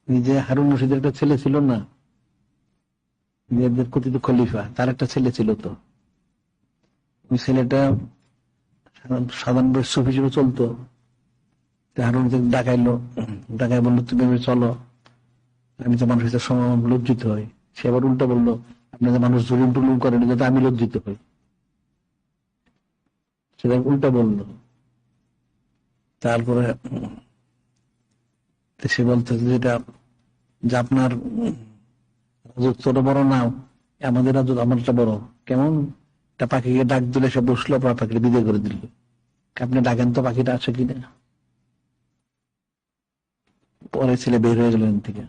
যে হারুন রশিদের একটা ছেলে ছিল না, এদের কথিত খলিফা, তার একটা ছেলে ছিল। তো ওই ছেলেটা সাধারণ সুফি হিসেবে চলতো। হারুন ডাকাইলো, ডাকাই বললো তুমি এভাবে চলো, আমি তো মানুষের সময় লজ্জিত হই। সে আবার উল্টা বললো, আপনাদের মানুষ জুলুম টুলুম করেন যাতে আমি লজ্জিত হই। সেটা উল্টা বললো। তারপরে সে বলতে যেটা, যে আপনার রাজত্বটা বড় না, আমাদের রাজত্ব আমারটা বড়। কেমন? একটা পাখিকে ডাক দিলে সে বসলো, আপনার পাখিকে বিদায় করে দিল। আপনি ডাকেন তো পাখিটা আছে কিনা। পরে ছেলে বের হয়ে গেল থেকে,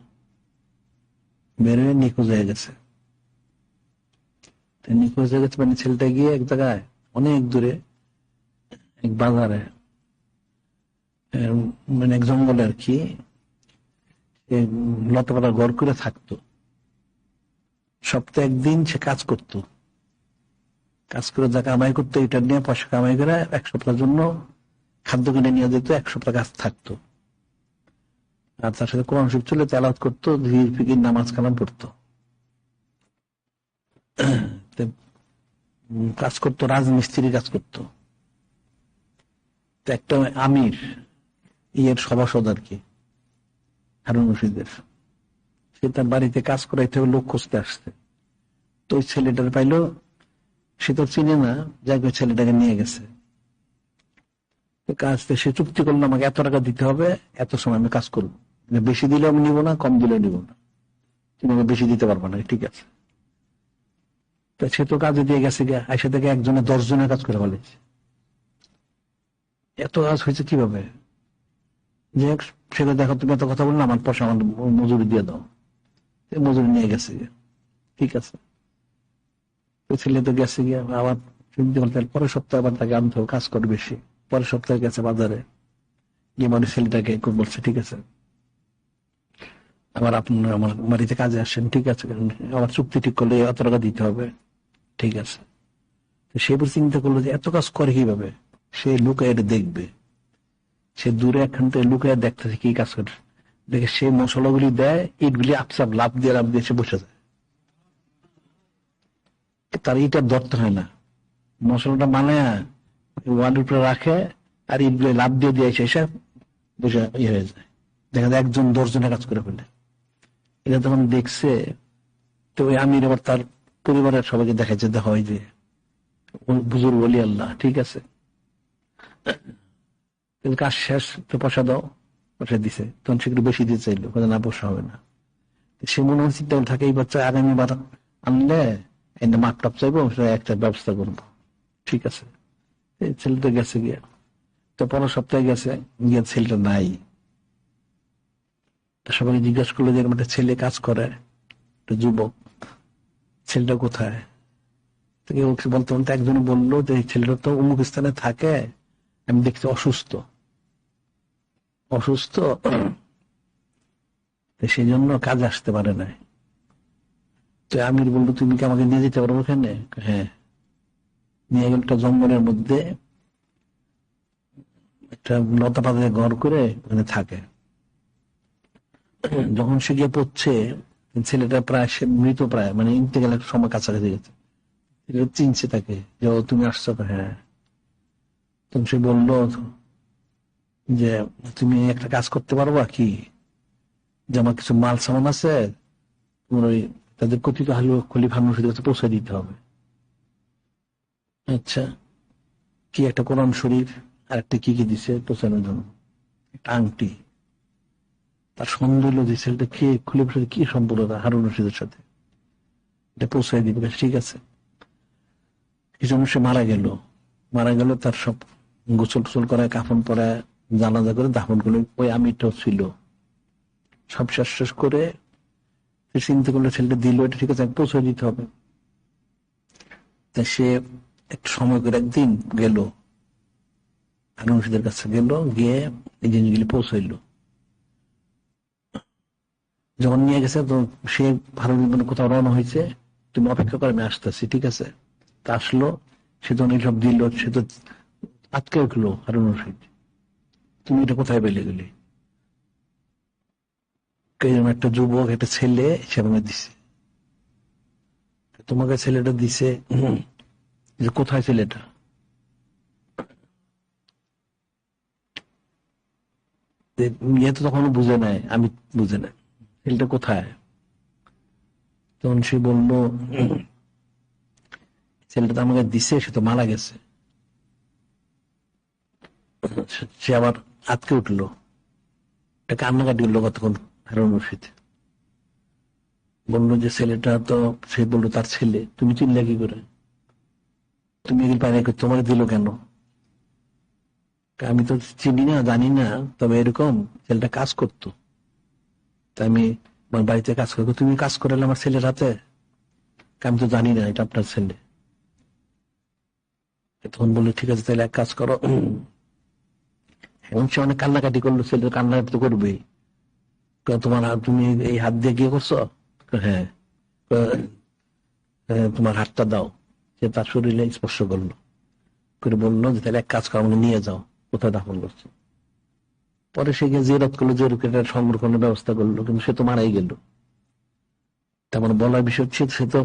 বের হয়ে নিখোঁজ হয়ে গেছে। নিখোঁজ হয়ে গেছে মানে ছেলেটা গিয়ে এক জায়গায় অনেক দূরে এক বাজারে, মানে এক জঙ্গলে আর কি, লতাপাতা ঘর করে থাকতো। সপ্তাহে একদিন সে কাজ করত, কাজ করে যা কামাই করতো এটা নিয়ে পয়সা কামাই করে এক সপ্তাহের জন্য খাদ্য কিনে নিয়ে যেত, এক সপ্তাহ কাজ থাকতো। আর তার সাথে কোরআন শরীফ চলে তেলাওয়াত করতো, ধীর ফিকির নামাজ কালাম পড়তো। কাজ করতো, রাজমিস্ত্রি কাজ করতো। একটা আমির ইয়ের সভাসদ আর কি, হারুন রশিদের, সে তার বাড়িতে কাজ করাইতে হবে, লোক খুঁজতে আসছে। তো ওই ছেলেটার পাইলো, সে তো চিনে না, যাই ওই ছেলেটাকে নিয়ে গেছে কাজ। সে চুক্তি করলো আমাকে এত টাকা দিতে হবে, এত সময় আমি কাজ করবো, বেশি দিলেও আমি নিবো না, কম দিলেও নিবো না, তুমি আমাকে বেশি দিতে পারবো না। ঠিক আছে। তো সে তো কাজে দিয়ে গেছে, আইসা থেকে একজনে 10 জনের কাজ করে ফেলেছে। এত কাজ হয়েছে কিভাবে? যে সেটা দেখো, তুমি এত কথা বললে, আমার পয়সা আমার মজুরি দিয়ে দাও। মজুরি নিয়ে গেছে। ঠিক আছে। ওই ছেলে তো গেছে গিয়ে আবার চিন্তা করতে, পরের সপ্তাহে আবার তাকে আনতে হবে, কাজ করে বেশি। পরের সপ্তাহে গেছে বাজারে গিয়ে, মানে ছেলেটাকে বলছে ঠিক আছে, আবার আপনার আমার বাড়িতে কাজে আসেন, ঠিক আছে, আমার চুক্তি ঠিক করলে এত টাকা দিতে হবে। ঠিক আছে। সে চিন্তা করলো যে এত কাজ করে কিভাবে, সে লুকায় এটা দেখবে। সে দূরে একখান থেকে লুকায় দেখতেছে কি কাজ করে, দেখে সে মশলাগুলি দেয়, ইটগুলি আপসাপ লাভ দিয়ে সে বসে যায়। তার ইটা ধরতে হয় না, মশলাটা মানে ওয়ালের উপরে রাখে, আর ইটগুলো লাভ দিয়ে এসে বসে ইয়ে হয়ে যায়। দেখা যায় 1 জন 10 জনের কাজ করে ফেলে। এটা তখন দেখছে, তো ওই আমির আবার তার পরিবারের সবাইকে দেখাচ্ছে, দেখা হয় যে বুজুর্গ ওলি আল্লাহ, ঠিক আছে, কাজ শেষ, তো পয়সা দাও। পয়সা দিছে, তখন সে একটু বেশি দিতে চাইলো, না পয়সা হবে না। সে মনে হয় চিন্তা থাকে, এই বাচ্চা আগামীবার আনলে এনে মাপটাপ চাইবো, একটা ব্যবস্থা করবো। ঠিক আছে। এই ছেলেটা গেছে গিয়া, তো পরের সপ্তাহে গেছে গিয়ে ছেলেটা নাই। সবাই জিজ্ঞাসা করলো যে একটা ছেলে কাজ করে, একটা যুবক, ছেলেটা কোথায়? বলতে বলতে একজন বললো যে ছেলেটা তো অমুক স্থানে থাকে, আমি দেখছি অসুস্থ অসুস্থ, সেই জন্য কাজে আসতে পারে না। তো আমির বললো তুমি কি আমাকে নিয়ে যেতে পারবো ওখানে? হ্যাঁ। নিয়ে গেল একটা জঙ্গলের মধ্যে, একটা লতা পাতায় ঘর করে ওখানে থাকে। যখন সে গিয়ে পড়ছে, ছেলেটা প্রায় সে মৃত, প্রায় মানে ইন্তেকালের সময় কাছাকাছি গেছে। চিনছে তাকে, যে তুমি আসছো। হ্যাঁ। তখন সে বললো যে তুমি একটা কাজ করতে পারবা কি, যে আমার কিছু মাল সামান আছে, তোমার ওই তাদের কথিত খলিফা মুর্শিদের কাছে পৌঁছে দিতে হবে। আচ্ছা, কি একটা কোরআন শরীফ আর একটা কি কি দিছে পৌঁছানোর জন্য, একটা আংটি। তার সন্দেহ হলো যে ছেলেটা কে, খলিফার সাথে কি সম্পর্ক হারুন রশিদের সাথে, এটা পৌঁছাই দিবে। ঠিক আছে। কিছু সে মারা গেল। মারা গেল, তার সব গোসল টোসল করায়, কাফন পরায়, জানাজা করে দাফন করলো। ওই আমিরটাও ছিল। সব শেষ করে চিন্তা করলো ছেলেটা দিল, এটা ঠিক আছে, পৌঁছে দিতে হবে। তাই সে একটু সময় করে একদিন গেল, হারুন রশিদের কাছে গেল, গিয়ে এই জিনিসগুলি পৌঁছাইল। যখন নিয়ে গেছে, তো সে ভালো কোথাও রওনা হয়েছে, তুমি অপেক্ষা করে, আমি আসতেছি। ঠিক আছে। তা আসলো, সে যখন এইসব দিল, সে তো আটকে উঠলো, হারুন রশিদ তুমি এটা কোথায় পেলে গেলি? এরকম একটা যুবক, একটা ছেলে এসে আমাকে দিছে, তোমাকে ছেলেটা দিছে, যে কোথায় ছেলেটা? ইয়ে তো তখনও বুঝে নাই, আমি বুঝে নাই ছেলেটা কোথায়। তখন সে বললো, ছেলেটা তো আমাকে দিছে, সে তো মারা গেছে। সে আবার আটকে উঠলো, কান্নাকাটি করলো কতক্ষণ। হারুন রশিদ বললো যে ছেলেটা তো, সে বললো তার ছেলে। তুমি চিনলে কি করে? তুমি এদিন পাই তোমার দিল কেন? আমি তো চিনি না, জানি না, তবে এরকম ছেলেটা কাজ করতো, তাই আমি আমার বাড়িতে কাজ করবো, তুমি কাজ করালে আমার ছেলের হাতে? আমি তো জানি না এটা আপনার ছেলে। তখন বললো ঠিক আছে, তাহলে এক কাজ করো। এবং সে অনেক কান্নাকাটি করলো, ছেলে কান্নাকাটি তো করবেই। তোমার তুমি এই হাত দিয়ে কি করছো? হ্যাঁ। তোমার হাতটা দাও। সে তার শরীরে স্পর্শ করলো, করে বললো যে তাহলে এক কাজ করো, আমাকে নিয়ে যাও, কোথায় দাফন করছো। পরে সে গিয়ে জিয়ারত করলো, জিয়ারতের সংরক্ষণের ব্যবস্থা করলো, কিন্তু সে তো মারাই গেল। তার মানে বলার বিষয় হচ্ছে, সে তো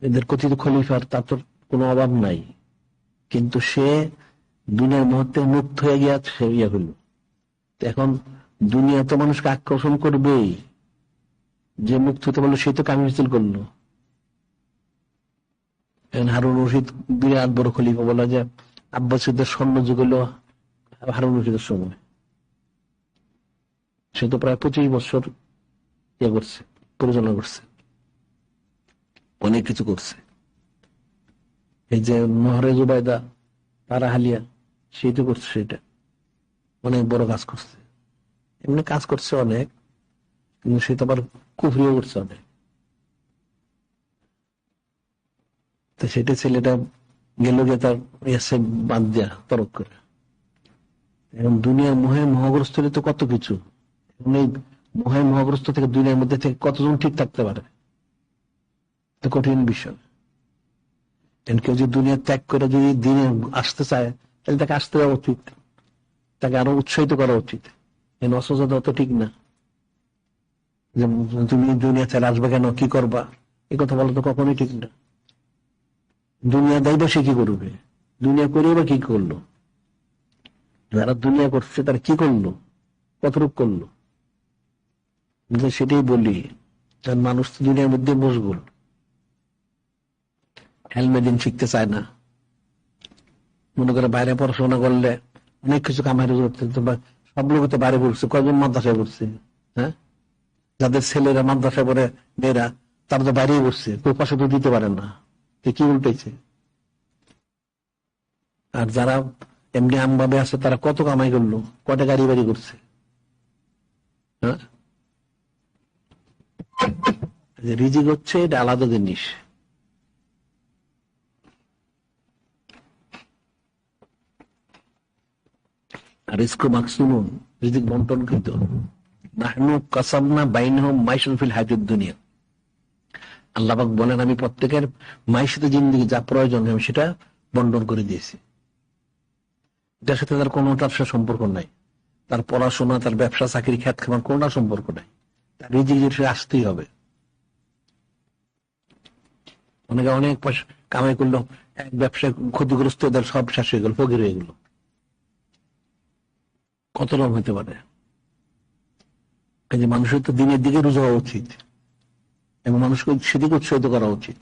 এদের কথিত খলিফার, তার তো কোনো অভাব নাই, কিন্তু সে দুনিয়ার মুহূর্তে মুক্ত হয়ে গিয়া সে ইয়ে হলো। এখন দুনিয়া তো মানুষকে আকর্ষণ করবেই, যে মুক্ত হতে পারলো সেই তো কামি মিছিল করলো। হারুন রশিদ বিরাট বড় খলিফা, বলা যায় আব্বাসীদের স্বর্ণ যুগ হলো হারুন রশিদের সময়। সে তো প্রায় 25 বছর ইয়ে করছে, পরিচালনা করছে, অনেক কিছু করছে। এই যে নহরে জুবাইদা, তারা হালিয়া, সেই তো করছে, সেটা অনেক বড় কাজ করছে। এমনি কাজ করছে অনেক, কিন্তু সে তো আবার কুফরিও করছে অনেক। তো সেটা ছেলেটা গেল গিয়ে তার এসে বাদ দেয়া তরক করে। এখন দুনিয়ার মোহে মোহগ্রস্ত হলে তো কত কিছু। এই মোহে মোহগ্রস্ত থেকে দুনিয়ার মধ্যে থেকে কতজন ঠিক থাকতে পারে, তো কঠিন বিষয়। কেউ যদি দুনিয়া ত্যাগ করে যদি দিনে আসতে চায়, তাহলে তাকে আসতে দেওয়া উচিত, তাকে আরো উৎসাহিত করা উচিত। অসহযোগ দেওয়া তো ঠিক না, যে তুমি দুনিয়া ছেড়ে আসবে কেন, কি করবা, এই কথা বলা তো কখনোই ঠিক না। দুনিয়া দেয় বা সে কি করবে? দুনিয়া করে বা কি করলো? যারা দুনিয়া করছে তারা কি করলো, কতটুক করলো? সেটাই বলি, মানুষ তো দুনিয়ার মধ্যে মশগুল, হেলমেদিন শিখতে চায় না। মনে করে বাইরে পড়াশোনা করলে অনেক কিছু কামাই করতে, সব লোক তো বাইরে পড়ছে, কয়জন মাদ্রাসায় পড়ছে? হ্যাঁ, যাদের ছেলেরা মাদ্রাসায় পড়ে, মেয়েরা, তারা তো বাইরেই পড়ছে, কেউ পাশে তো দিতে পারে না। কি উল্টেছে? আর যারা এমনি আমভাবে আছে, তারা কত কামাই করলো, কয়টা গাড়ি বাড়ি করছে। হ্যাঁ, রিজিক হচ্ছে এটা আলাদা জিনিস। আর রিস্ক মাকসুমুন, রিজিক বন্টনকৃত। নাহনু কাসামনা বাইনহুম মাইশুন ফিল হায়াতুদ দুনিয়া। আল্লাহ পাক বলেন, আমি প্রত্যেকের মাইশাতে জিন্দেগি যা প্রয়োজন আমি সেটা বন্টন করে দিয়েছি। এটার সাথে তার কোনোটার সাথে সম্পর্ক নাই, তার পড়াশোনা, তার ব্যবসা, চাকরি, খ্যাত খামার, কোনটা সম্পর্ক নাই। তার রিজিক যেটা আসতেই হবে। অনেকে অনেক পয়সা কামাই করলো, এক ব্যবসায় ক্ষতিগ্রস্ত, এদের সব শেষ হয়ে গেল, ফকির হয়ে গেল। কত রকম হইতে পারে। এই যে মানুষের তো দিনের দিকে রুজু হওয়া উচিত, এবং মানুষকে সেদিকে উৎসাহিত করা উচিত।